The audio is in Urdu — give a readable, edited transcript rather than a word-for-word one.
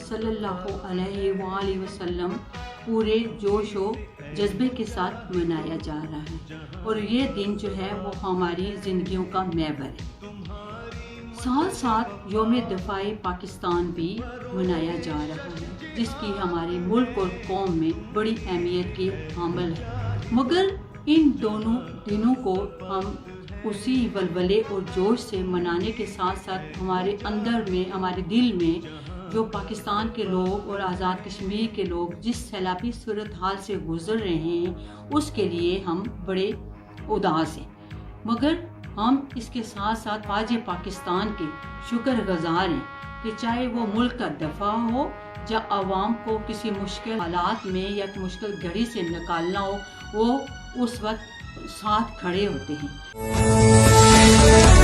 صلی اللہ علیہ وآلہ وسلم پورے جوش و جذبے کے ساتھ منایا جا رہا ہے، اور یہ دن جو ہے وہ ہماری زندگیوں کا محور ہے۔ ساتھ ساتھ یوم دفاع پاکستان بھی منایا جا رہا ہے، جس کی ہمارے ملک اور قوم میں بڑی اہمیت کی حامل ہے، مگر ان دونوں دنوں کو ہم اسی ولولے اور جوش سے منانے کے ساتھ ساتھ ہمارے اندر میں، ہمارے دل میں جو پاکستان کے لوگ اور آزاد کشمیر کے لوگ جس سیلابی صورتحال سے گزر رہے ہیں اس کے لیے ہم بڑے اداس ہیں، مگر ہم اس کے ساتھ ساتھ فوج پاکستان کے شکر گزار ہیں کہ چاہے وہ ملک کا دفاع ہو یا عوام کو کسی مشکل حالات میں یا مشکل گھڑی سے نکالنا ہو، وہ اس وقت ساتھ کھڑے ہوتے ہیں۔